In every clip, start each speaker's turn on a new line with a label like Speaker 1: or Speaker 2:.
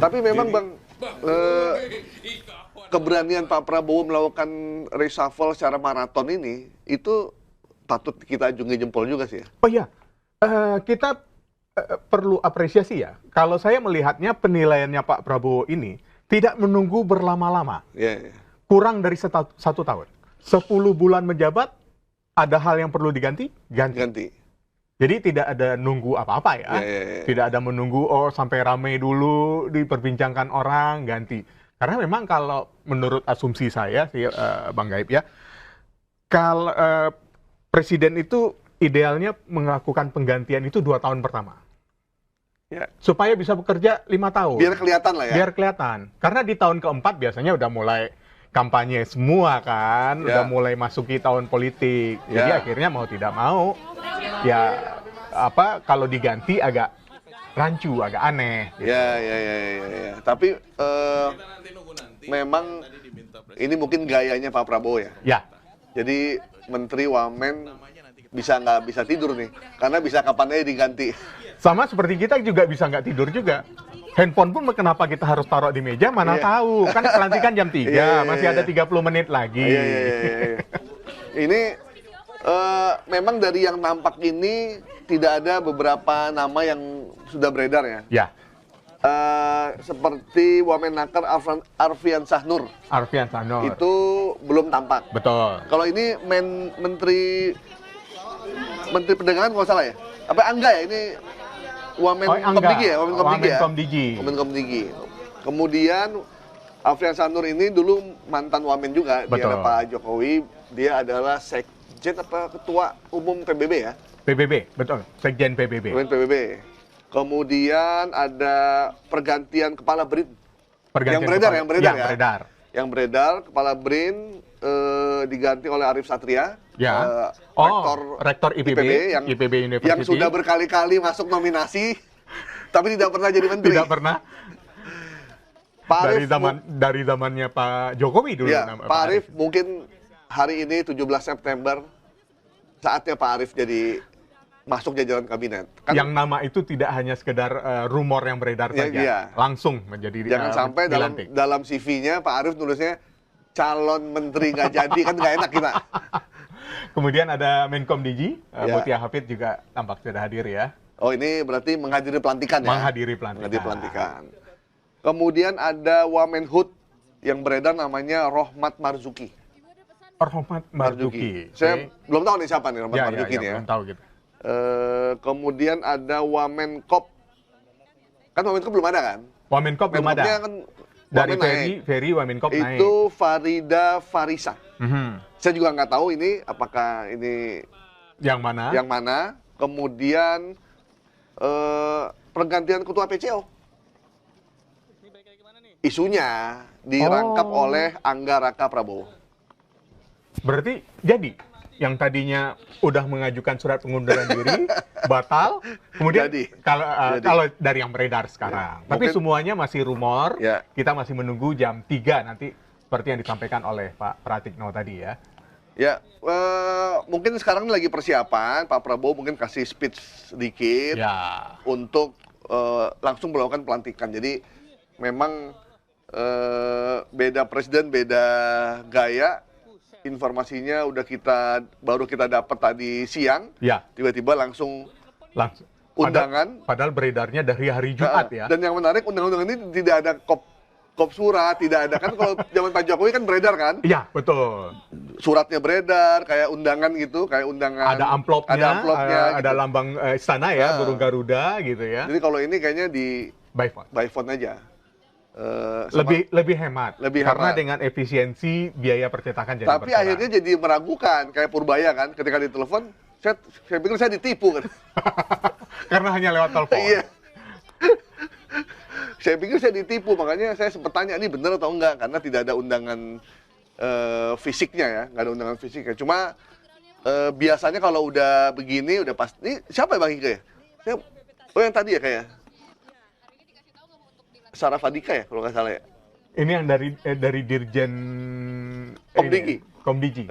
Speaker 1: Tapi memang Bang, eh, keberanian Pak Prabowo melakukan reshuffle secara maraton ini, itu patut kita acungi jempol juga sih ya.
Speaker 2: Oh iya, kita perlu apresiasi ya. Kalau saya melihatnya penilaiannya Pak Prabowo ini tidak menunggu berlama-lama.
Speaker 1: Iya, iya.
Speaker 2: Kurang dari satu tahun. 10 bulan menjabat, ada hal yang perlu diganti, ganti.
Speaker 1: Ganti.
Speaker 2: Jadi tidak ada nunggu apa-apa ya.
Speaker 1: Iya.
Speaker 2: Tidak ada menunggu, oh sampai ramai dulu, diperbincangkan orang, ganti. Karena memang kalau menurut asumsi saya, Bang Gaib ya, kalau presiden itu idealnya melakukan penggantian itu 2 tahun pertama.
Speaker 1: Ya.
Speaker 2: Supaya bisa bekerja 5 tahun.
Speaker 1: Biar kelihatan lah ya.
Speaker 2: Biar kelihatan. Karena di tahun keempat biasanya udah mulai kampanye semua kan,
Speaker 1: Ya.
Speaker 2: udah mulai masuki tahun politik. Jadi
Speaker 1: Ya.
Speaker 2: akhirnya mau tidak mau, ya kalau diganti agak rancu, agak aneh. Gitu.
Speaker 1: Ya. Tapi memang ini mungkin gayanya Pak Prabowo ya.
Speaker 2: Ya,
Speaker 1: Jadi Menteri Wamen nggak bisa tidur nih, karena bisa kapan aja diganti.
Speaker 2: sama seperti kita juga bisa nggak tidur juga. Handphone pun kenapa kita harus taruh di meja, mana
Speaker 1: Iya.
Speaker 2: tahu. Kan pelantikan jam 3,
Speaker 1: Iya.
Speaker 2: masih ada 30 menit lagi.
Speaker 1: Iya. Ini memang dari yang nampak ini tidak ada beberapa nama yang sudah beredar ya.
Speaker 2: Ya,
Speaker 1: Seperti Wamenaker Arfian Sahnur
Speaker 2: Arfian Sanor.
Speaker 1: itu belum tampak.
Speaker 2: Betul.
Speaker 1: Kalau ini Menteri Perdagangan kalau salah ya? Apa Angga ya? Ini Komdigi ya? Komdigi. Kemudian Alfian Sanur ini dulu mantan Wamen juga di
Speaker 2: Betul.
Speaker 1: era Pak Jokowi. Dia adalah Sekjen apa Ketua Umum PBB ya?
Speaker 2: PBB, betul. Sekjen PBB.
Speaker 1: Wamen PBB. Kemudian ada pergantian Kepala BRIN. Yang beredar Kepala BRIN diganti oleh Arif Satria.
Speaker 2: Ya. Rektor IPB,
Speaker 1: yang
Speaker 2: University.
Speaker 1: yang sudah berkali-kali masuk nominasi tapi tidak pernah jadi menteri.
Speaker 2: Tidak pernah.
Speaker 1: Pak Arif
Speaker 2: Dari zamannya Pak Jokowi dulu.
Speaker 1: ya, Pak Arif mungkin hari ini 17 September saatnya Pak Arif jadi masuk jajaran kabinet. Kan,
Speaker 2: yang nama itu tidak hanya sekedar rumor yang beredar saja,
Speaker 1: iya.
Speaker 2: langsung menjadi
Speaker 1: jangan sampai
Speaker 2: dilantik.
Speaker 1: dalam CV-nya Pak Arif nulisnya calon menteri nggak jadi, kan nggak enak kita.
Speaker 2: Kemudian ada Menkom Digi,
Speaker 1: Ya.
Speaker 2: Mutia Hafid juga tampak sudah hadir ya.
Speaker 1: Oh, ini berarti menghadiri pelantikan ya?
Speaker 2: Menghadiri pelantikan.
Speaker 1: Kemudian ada Wamenhut yang beredar namanya Rohmat Marzuki.
Speaker 2: Rohmat Marzuki.
Speaker 1: Saya belum tahu nih siapa nih Rohmat Marzuki nih ya.
Speaker 2: Belum tahu gitu.
Speaker 1: Kemudian ada Wamenkop. Kan Wamenkop belum ada kan?
Speaker 2: Wamenkop belum ada.
Speaker 1: Wamenkopnya kan
Speaker 2: Dari
Speaker 1: Wamen
Speaker 2: Ferry Wamenkop naik.
Speaker 1: itu Farida Farisa.
Speaker 2: Mhm.
Speaker 1: Saya juga nggak tahu ini apakah ini
Speaker 2: Yang mana?
Speaker 1: yang mana. Kemudian pergantian ketua PCO. Isunya dirangkap oleh Angga Raka Prabowo.
Speaker 2: Berarti jadi yang tadinya udah mengajukan surat pengunduran diri batal, kemudian
Speaker 1: Jadi.
Speaker 2: kalau dari yang beredar sekarang.
Speaker 1: Ya,
Speaker 2: Tapi
Speaker 1: mungkin-
Speaker 2: semuanya masih rumor.
Speaker 1: Ya.
Speaker 2: Kita masih menunggu jam 3 nanti seperti yang disampaikan oleh Pak Pratikno tadi ya.
Speaker 1: Ya, mungkin sekarang lagi persiapan, Pak Prabowo mungkin kasih speech sedikit
Speaker 2: Ya.
Speaker 1: untuk langsung melakukan pelantikan. Jadi memang beda presiden, beda gaya. Informasinya baru kita dapat tadi siang,
Speaker 2: Ya,
Speaker 1: tiba-tiba langsung
Speaker 2: langsung.
Speaker 1: undangan.
Speaker 2: Padahal beredarnya dari hari Jumat ya.
Speaker 1: Dan yang menarik undang-undang ini tidak ada kop surat, tidak ada kan kalau zaman Pak Jokowi kan beredar kan?
Speaker 2: Iya, betul.
Speaker 1: Suratnya beredar, kayak undangan gitu, kayak undangan.
Speaker 2: Ada amplopnya,
Speaker 1: gitu.
Speaker 2: ada lambang istana ya,
Speaker 1: Ah.
Speaker 2: burung Garuda gitu ya.
Speaker 1: Jadi kalau ini kayaknya di
Speaker 2: By phone.
Speaker 1: by phone aja. Sama-
Speaker 2: Lebih hemat.
Speaker 1: Lebih
Speaker 2: Karena
Speaker 1: hemat.
Speaker 2: dengan efisiensi biaya percetakan jadi
Speaker 1: tapi
Speaker 2: berkurang.
Speaker 1: akhirnya jadi meragukan, kayak Purbaya kan, ketika ditelepon, saya pikir saya ditipu kan.
Speaker 2: Karena hanya lewat telepon.
Speaker 1: Iya. Saya pikir saya ditipu, makanya saya sempat tanya, ini bener atau enggak, karena tidak ada undangan fisiknya ya, nggak ada undangan fisiknya. Cuma biasanya kalau udah begini, udah pasti, ini siapa ya Bang Ike ya? Oh yang tadi ya kayak Sarah Fadika ya, kalau nggak salah ya.
Speaker 2: Ini yang dari Dirjen
Speaker 1: Komdigi.
Speaker 2: Komdigi.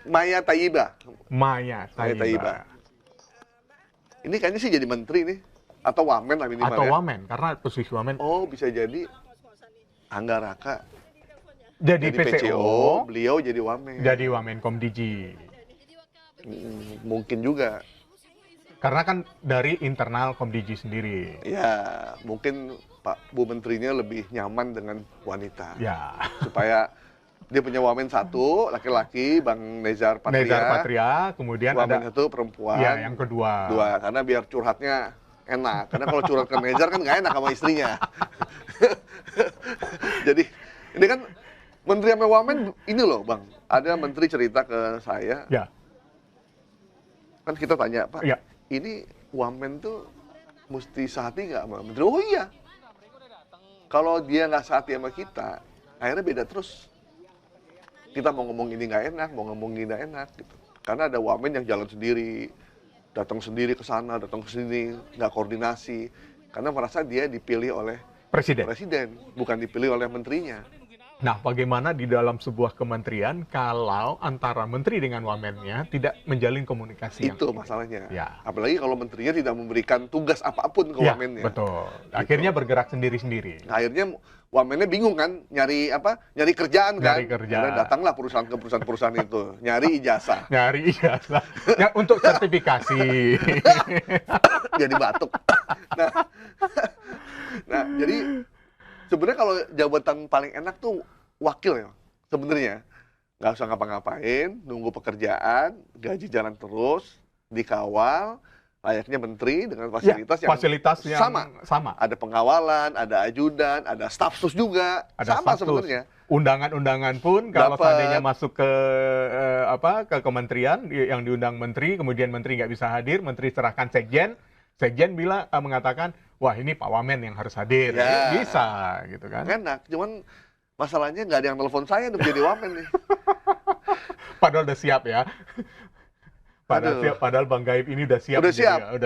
Speaker 1: Maya Tayyiba.
Speaker 2: Maya
Speaker 1: Maya
Speaker 2: Tayyiba.
Speaker 1: Ini kayaknya sih jadi menteri nih. Atau wamen lah minimal
Speaker 2: Atau
Speaker 1: ya.
Speaker 2: wamen, karena posisi wamen.
Speaker 1: Oh, bisa jadi Angga Raka
Speaker 2: Jadi PCO,
Speaker 1: beliau jadi wamen.
Speaker 2: jadi Wamenkom Digi.
Speaker 1: Mungkin juga.
Speaker 2: Karena kan dari internal Komdigi sendiri.
Speaker 1: Ya, mungkin Pak Bu Menterinya lebih nyaman dengan wanita.
Speaker 2: Ya.
Speaker 1: Supaya dia punya wamen satu, laki-laki, Bang Nezar Patria.
Speaker 2: Nezar Patria, kemudian
Speaker 1: wamen
Speaker 2: ada
Speaker 1: satu perempuan.
Speaker 2: ya, yang kedua.
Speaker 1: Dua, karena biar curhatnya enak. Karena kalau curhat ke Nezar kan nggak enak sama istrinya. Jadi, ini kan Menteri sama wamen ini loh, Bang. Ada menteri cerita ke saya.
Speaker 2: Ya.
Speaker 1: Kan kita tanya, Pak,
Speaker 2: Ya.
Speaker 1: ini wamen tuh mesti sehati nggak sama menteri? Oh iya. Kalau dia nggak sehati sama kita, akhirnya beda terus. Kita mau ngomong ini nggak enak, mau ngomong ini nggak enak gitu. Karena ada wamen yang jalan sendiri, datang sendiri ke sana, datang ke sini, nggak koordinasi. Karena merasa dia dipilih oleh presiden, bukan dipilih oleh menterinya.
Speaker 2: Nah, bagaimana di dalam sebuah kementerian kalau antara menteri dengan wamennya tidak menjalin komunikasi
Speaker 1: Itu masalahnya.
Speaker 2: Ya.
Speaker 1: Apalagi kalau menterinya tidak memberikan tugas apapun ke
Speaker 2: Ya,
Speaker 1: wamennya.
Speaker 2: betul. Akhirnya bergerak sendiri-sendiri.
Speaker 1: Nah, akhirnya wamennya bingung kan, nyari apa? Nyari kerjaan kan.
Speaker 2: Nyari kerjaan.
Speaker 1: Karena datanglah perusahaan ke perusahaan itu, nyari ijazah.
Speaker 2: Nyari ijazah. Ya, untuk sertifikasi.
Speaker 1: Jadi batuk. Nah, jadi sebenarnya kalau jabatan paling enak tuh wakil ya, sebenarnya. Nggak usah ngapa-ngapain, nunggu pekerjaan, gaji jalan terus, dikawal, layaknya menteri dengan fasilitas yang
Speaker 2: sama.
Speaker 1: Ada pengawalan, ada ajudan, ada staf sus juga,
Speaker 2: Ada
Speaker 1: sama
Speaker 2: status.
Speaker 1: sebenarnya.
Speaker 2: Undangan-undangan pun kalau
Speaker 1: Dapat.
Speaker 2: seandainya masuk ke ke kementerian yang diundang menteri, kemudian menteri nggak bisa hadir, menteri serahkan sekjen, sekjen mengatakan, wah ini Pak Wamen yang harus hadir.
Speaker 1: Ya.
Speaker 2: Bisa gitu kan.
Speaker 1: Enak, cuman masalahnya nggak ada yang telepon saya untuk jadi wamen nih.
Speaker 2: Padahal udah siap ya. Padahal Bang Gaib ini udah siap.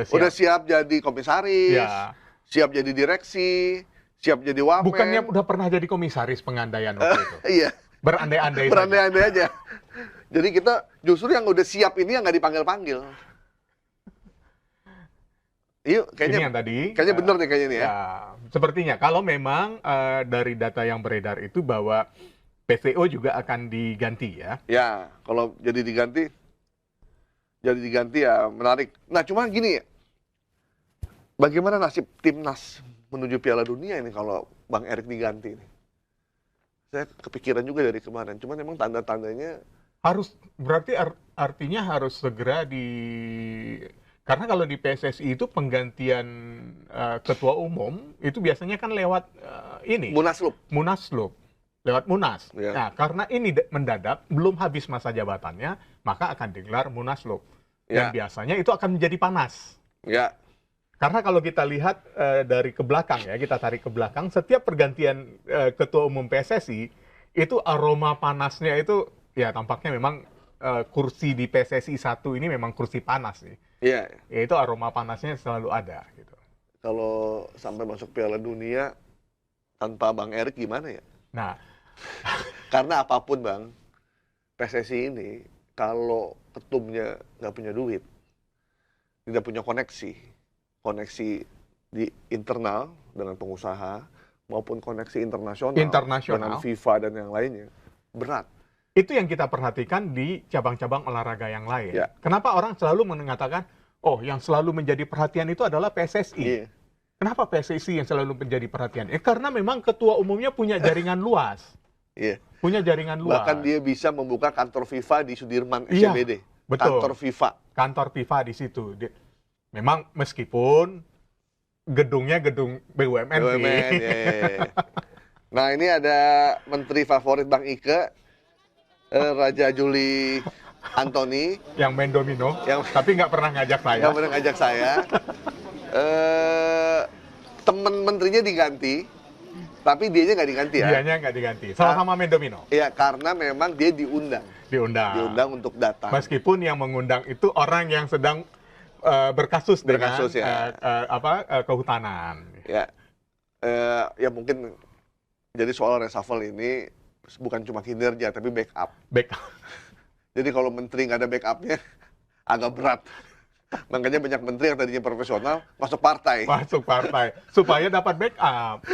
Speaker 1: Udah siap jadi komisaris,
Speaker 2: Ya.
Speaker 1: siap jadi direksi, siap jadi wamen.
Speaker 2: Bukannya udah pernah jadi komisaris pengandaian waktu itu?
Speaker 1: Iya.
Speaker 2: Berandai-andai saja.
Speaker 1: Berandai-andai aja. Jadi kita justru yang udah siap ini yang nggak dipanggil-panggil. Yuk,
Speaker 2: Ini yang tadi.
Speaker 1: Kayaknya bener nih kayaknya nih ya.
Speaker 2: Sepertinya kalau memang dari data yang beredar itu bahwa PCO juga akan diganti ya.
Speaker 1: Ya, kalau jadi diganti ya menarik. Nah, cuma gini ya. Bagaimana nasib timnas menuju Piala Dunia ini kalau Bang Erik diganti nih? Saya kepikiran juga dari kemarin. Cuman memang tanda-tandanya
Speaker 2: berarti artinya harus segera karena kalau di PSSI itu penggantian ketua umum itu biasanya kan lewat Munaslup. Lewat Munas.
Speaker 1: Ya.
Speaker 2: Nah, karena ini mendadak, belum habis masa jabatannya, maka akan digelar Munaslup. Dan biasanya itu akan menjadi panas.
Speaker 1: Ya.
Speaker 2: Karena kalau kita lihat dari ke belakang ya, kita tarik ke belakang, setiap pergantian ketua umum PSSI, itu aroma panasnya itu, ya tampaknya memang kursi di PSSI 1 ini memang kursi panas nih.
Speaker 1: Iya.
Speaker 2: Ya, itu aroma panasnya selalu ada. Gitu.
Speaker 1: Kalau sampai masuk Piala Dunia tanpa Bang Erik gimana ya?
Speaker 2: Nah,
Speaker 1: karena apapun Bang, PSSI ini kalau ketumnya nggak punya duit, tidak punya koneksi di internal dengan pengusaha maupun koneksi internasional dengan FIFA dan yang lainnya, berat.
Speaker 2: Itu yang kita perhatikan di cabang-cabang olahraga yang lain.
Speaker 1: Ya.
Speaker 2: Kenapa orang selalu mengatakan, oh yang selalu menjadi perhatian itu adalah PSSI.
Speaker 1: Iya.
Speaker 2: Kenapa PSSI yang selalu menjadi perhatian? Karena memang ketua umumnya punya jaringan luas.
Speaker 1: Iya.
Speaker 2: Punya jaringan luas.
Speaker 1: Bahkan dia bisa membuka kantor FIFA di Sudirman SCBD.
Speaker 2: Betul.
Speaker 1: Kantor FIFA.
Speaker 2: Kantor FIFA di situ. Memang meskipun gedungnya gedung BUMN sih.
Speaker 1: Ya. Nah ini ada menteri favorit Bang Ike, Raja Juli Antoni.
Speaker 2: Yang main domino, tapi nggak pernah ngajak saya.
Speaker 1: Nggak pernah ngajak saya. Temen menterinya diganti, tapi dianya nggak diganti ya.
Speaker 2: Dianya nggak diganti, sama-sama main domino.
Speaker 1: Iya, karena memang dia diundang untuk datang.
Speaker 2: Meskipun yang mengundang itu orang yang sedang berkasus dengan kehutanan.
Speaker 1: Ya, ya mungkin jadi soal reshuffle ini bukan cuma kinerja tapi backup. Jadi kalau menteri nggak ada backupnya agak berat. Makanya banyak menteri yang tadinya profesional masuk partai.
Speaker 2: Masuk partai supaya dapat backup.